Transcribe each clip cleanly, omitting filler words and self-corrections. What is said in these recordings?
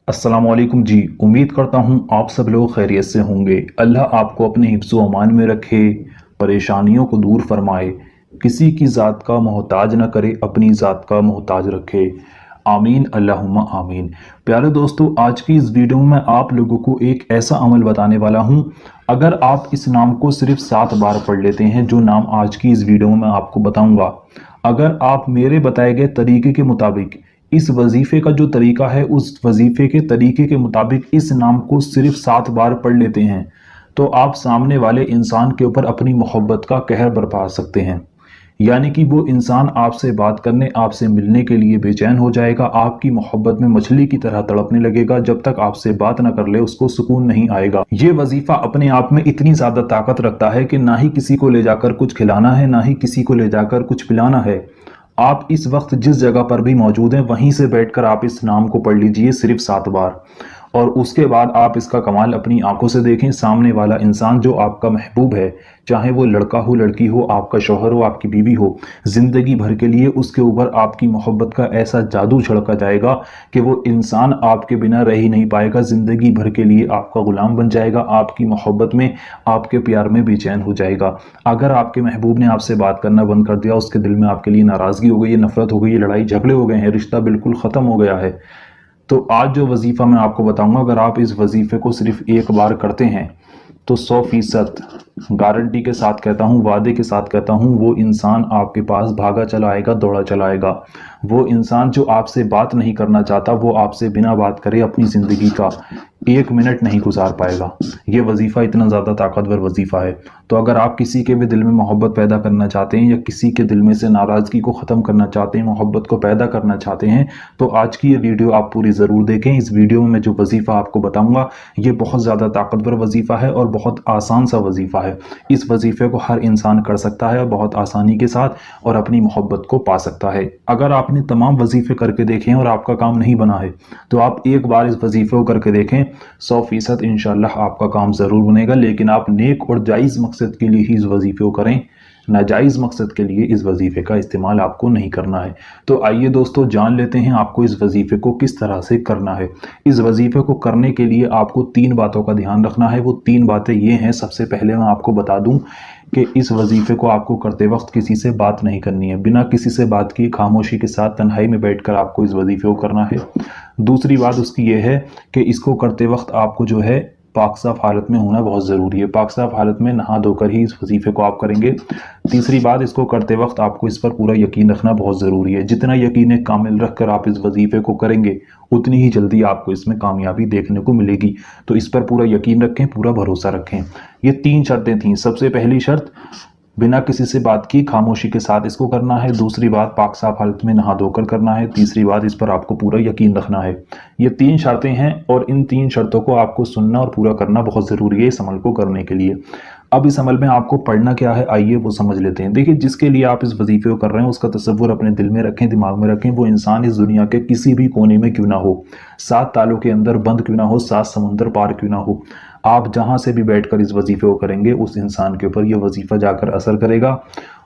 अस्सलामु अलैकुम जी। उम्मीद करता हूँ आप सब लोग खैरियत से होंगे। अल्लाह आपको अपने हिफ्ज़ व अमान में रखे, परेशानियों को दूर फरमाए, किसी की ज़ात का मोहताज न करे, अपनी ज़ात का मोहताज रखे। आमीन अल्लाहुम्मा आमीन। प्यारे दोस्तों, आज की इस वीडियो में मैं आप लोगों को एक ऐसा अमल बताने वाला हूँ। अगर आप इस नाम को सिर्फ 7 बार पढ़ लेते हैं, जो नाम आज की इस वीडियो में मैं आपको बताऊंगा, अगर आप मेरे बताए गए तरीके के मुताबिक इस वजीफे का जो तरीका है, उस वजीफे के तरीके के मुताबिक इस नाम को सिर्फ 7 बार पढ़ लेते हैं, तो आप सामने वाले इंसान के ऊपर अपनी मोहब्बत का कहर बरपा सकते हैं। यानी कि वो इंसान आपसे बात करने, आपसे मिलने के लिए बेचैन हो जाएगा, आपकी मोहब्बत में मछली की तरह तड़पने लगेगा। जब तक आपसे बात ना कर ले, उसको सुकून नहीं आएगा। ये वजीफा अपने आप में इतनी ज्यादा ताकत रखता है कि ना ही किसी को ले जाकर कुछ खिलाना है, ना ही किसी को ले जाकर कुछ पिलाना है। आप इस वक्त जिस जगह पर भी मौजूद हैं, वहीं से बैठकर आप इस नाम को पढ़ लीजिए सिर्फ 7 बार, और उसके बाद आप इसका कमाल अपनी आंखों से देखें। सामने वाला इंसान जो आपका महबूब है, चाहे वो लड़का हो, लड़की हो, आपका शौहर हो, आपकी बीवी हो, जिंदगी भर के लिए उसके ऊपर आपकी मोहब्बत का ऐसा जादू छिड़का जाएगा कि वो इंसान आपके बिना रह ही नहीं पाएगा। जिंदगी भर के लिए आपका गुलाम बन जाएगा, आपकी मोहब्बत में, आपके प्यार में बेचैन हो जाएगा। अगर आपके महबूब ने आपसे बात करना बंद कर दिया, उसके दिल में आपके लिए नाराजगी हो गई है, नफरत हो गई है, लड़ाई झगड़े हो गए हैं, रिश्ता बिल्कुल खत्म हो गया है, तो आज जो वजीफा मैं आपको बताऊंगा, अगर आप इस वजीफे को सिर्फ एक बार करते हैं, तो 100% गारंटी के साथ कहता हूँ, वादे के साथ कहता हूँ, वो इंसान आपके पास भागा चला आएगा, दौड़ा चला आएगा। वो इंसान जो आपसे बात नहीं करना चाहता, वो आपसे बिना बात करे अपनी ज़िंदगी का 1 मिनट नहीं गुजार पाएगा। ये वजीफ़ा इतना ज़्यादा ताकतवर वजीफ़ा है। तो अगर आप किसी के भी दिल में मोहब्बत पैदा करना चाहते हैं, या किसी के दिल में से नाराज़गी को ख़त्म करना चाहते हैं, मोहब्बत को पैदा करना चाहते हैं, तो आज की ये वीडियो आप पूरी ज़रूर देखें। इस वीडियो में मैं जो वजीफ़ा आपको बताऊँगा, ये बहुत ज़्यादा ताकतवर वजीफ़ा है और बहुत आसान सा वजीफ़ा है। इस वजीफ़े को हर इंसान कर सकता है, और बहुत आसानी के साथ, और अपनी मोहब्बत को पा सकता है। अगर आपने तमाम वजीफ़े करके देखें और आपका काम नहीं बना है, तो आप एक बार इस वजीफ़े को करके देखें, 100% इंशाल्लाह आपका काम ज़रूर बनेगा। लेकिन आप नेक और जायज़ मकसद के लिए ही इस वजीफ़े को करें, नाजायज़ मकसद के लिए इस वजीफ़े का इस्तेमाल आपको नहीं करना है। तो आइए दोस्तों, जान लेते हैं आपको इस वजीफ़े को किस तरह से करना है। इस वजीफ़े को करने के लिए आपको 3 बातों का ध्यान रखना है। वो 3 बातें ये हैं। सबसे पहले मैं आपको बता दूं कि इस वजीफ़े को आपको करते वक्त किसी से बात नहीं करनी है। बिना किसी से बात किए, खामोशी के साथ, तन्हाई में बैठकर आपको इस वजीफ़े को करना है। दूसरी बात उसकी ये है कि इसको करते वक्त आपको जो है, पाक साफ हालत में होना बहुत ज़रूरी है। पाक साफ हालत में नहा धोकर ही इस वजीफ़े को आप करेंगे। तीसरी बात, इसको करते वक्त आपको इस पर पूरा यकीन रखना बहुत ज़रूरी है। जितना यकीन कामिल रख कर आप इस वजीफ़े को करेंगे, उतनी ही जल्दी आपको इसमें कामयाबी देखने को मिलेगी। तो इस पर पूरा यकीन रखें, पूरा भरोसा रखें। ये 3 शर्तें थीं। सबसे पहली शर्त, बिना किसी से बात की खामोशी के साथ इसको करना है। दूसरी बात, पाक साफ हालत में नहा धोकर करना है। तीसरी बात, इस पर आपको पूरा यकीन रखना है। ये 3 शर्तें हैं, और इन 3 शर्तों को आपको सुनना और पूरा करना बहुत ज़रूरी है इस अमल को करने के लिए। अब इस अमल में आपको पढ़ना क्या है, आइए वो समझ लेते हैं। देखिए, जिसके लिए आप इस वजीफे को कर रहे हैं, उसका तसव्वुर अपने दिल में रखें, दिमाग में रखें। वो इंसान इस दुनिया के किसी भी कोने में क्यों ना हो, 7 तालों के अंदर बंद क्यों ना हो, 7 समुंदर पार क्यों ना हो, आप जहां से भी बैठकर इस वजीफे को करेंगे, उस इंसान के ऊपर यह वजीफा जाकर असर करेगा।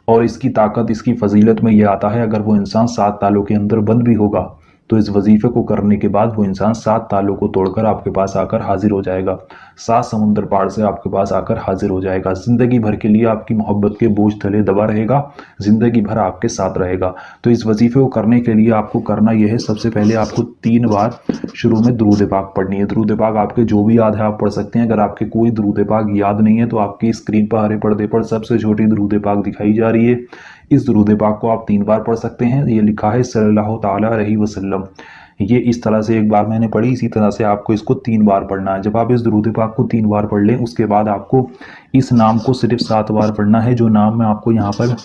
और इसकी ताकत, इसकी फजीलत में यह आता है, अगर वो इंसान 7 तालों के अंदर बंद भी होगा, तो इस वजीफे को करने के बाद वो इंसान 7 तालों को तोड़कर आपके पास आकर हाजिर हो जाएगा। 7 समुंदर पार से आपके पास आकर हाजिर हो जाएगा। जिंदगी भर के लिए आपकी मोहब्बत के बोझ तले दबा रहेगा, जिंदगी भर आपके साथ रहेगा। तो इस वजीफे को करने के लिए आपको करना यह है, सबसे पहले आपको 3 बार शुरू में दुरूद पाक पढ़नी है। दुरूद पाक आपके जो भी याद है आप पढ़ सकते हैं। अगर आपके कोई दुरूद पाक याद नहीं है, तो आपकी स्क्रीन पर हरे पर्दे पर सबसे छोटी दुरूद पाक दिखाई जा रही है। इस दुरूद पाक को आप 3 बार पढ़ सकते हैं। ये लिखा है सल्लल्लाहु ताला अलैहि वसल्लम। ये इस तरह से एक बार मैंने पढ़ी, इसी तरह से आपको इसको 3 बार पढ़ना है। जब आप इस दुरूद पाक को 3 बार पढ़ लें, उसके बाद आपको इस नाम को सिर्फ 7 बार पढ़ना है। जो नाम मैं आपको यहाँ पर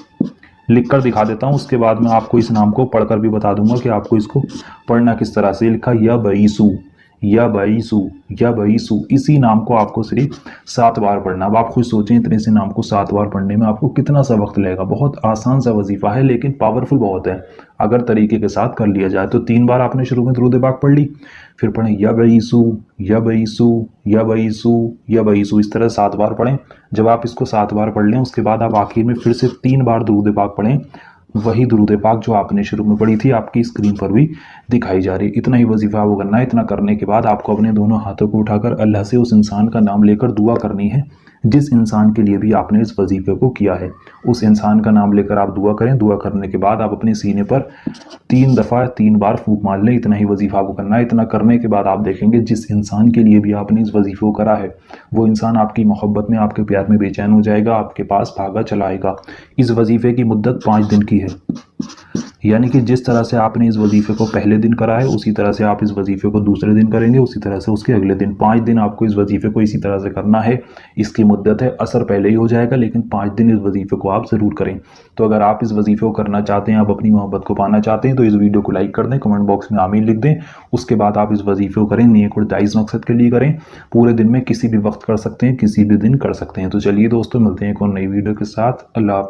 लिख कर दिखा देता हूँ, उसके बाद मैं आपको इस नाम को पढ़कर भी बता दूंगा कि आपको इसको पढ़ना किस तरह से। लिखा या बईसू, या बईसू, या बईसू। इसी नाम को आपको सिर्फ 7 बार पढ़ना। अब आप खुद सोचें, इतने से नाम को 7 बार पढ़ने में आपको कितना सा वक्त लगेगा। बहुत आसान सा वजीफा है, लेकिन पावरफुल बहुत है अगर तरीके के साथ कर लिया जाए। तो 3 बार आपने शुरू में दुरूद पाक पढ़ ली, फिर पढ़ें या बईसू, या बईसू, या बईसू, या बईसू। इस तरह 7 बार पढ़ें। जब आप इसको 7 बार पढ़ लें, उसके बाद आप आखिर में फिर से 3 बार दुरूद पाक पढ़ें। وہی درود پاک جو آپ نے شروع میں پڑھی تھی آپ کی اسکرین پر بھی دکھائی جا رہی. اتنا ہی وظیفہ وہ کرنا ہے. اتنا کرنے کے بعد آپ کو اپنے دونوں ہاتھوں کو اٹھا کر اللہ سے اس انسان کا نام لے کر دعا کرنی ہے جس انسان کے لیے بھی آپ نے اس وظیفے کو کیا ہے. اس انسان کا نام لے کر آپ دعا کریں. دعا کرنے کے بعد آپ اپنے سینے پر 3 بار پھونک مار لیں. اتنا ہی وظیفہ وہ کرنا ہے. اتنا کرنے کے بعد آپ دیکھیں گے جس انسان کے لیے بھی آپ نے اس وظیفے کو کرا ہے وہ انسان آپ کی محبت میں، آپ کے پیار میں بے چین ہو جائے گا، آپ کے پاس بھاگا چلا آئے گا. اس وظیفے کی مدت 5 دن کی ہے. یعنی کہ جس طرح سے آپ نے اس وظیفے کو پہلے دن کرا ہے اسی طرح سے آپ اس وظیفے کو دوسرے دن کریں گے، اسی طرح سے اس کے اگلے دن. 5 دن آپ کو اس وظیفے کو اسی طرح سے کرنا ہے. اس کی مدت ہے، اثر پہلے ہی ہو جائے گا لیکن 5 دن اس وظیفے کو آپ ضرور کریں. تو اگر آپ اس وظیفے کو کرنا چاہتے ہیں، آپ اپنی محبت کو پانا چاہتے ہیں تو اس ویڈیو کو لائک کر دیں، کمنٹ باکس میں آمین لکھ دیں. اس کے بعد آپ اس وظیفے کو کریں، نیک اور جائز مقصد کے لیے کریں. پورے دن میں کسی بھی وقت کر سکتے ہیں، کسی بھی دن کر سکتے ہیں. تو چلیے دوستو، ملتے ہیں ایک اور نئی ویڈیو کے ساتھ. اللہ حافظ.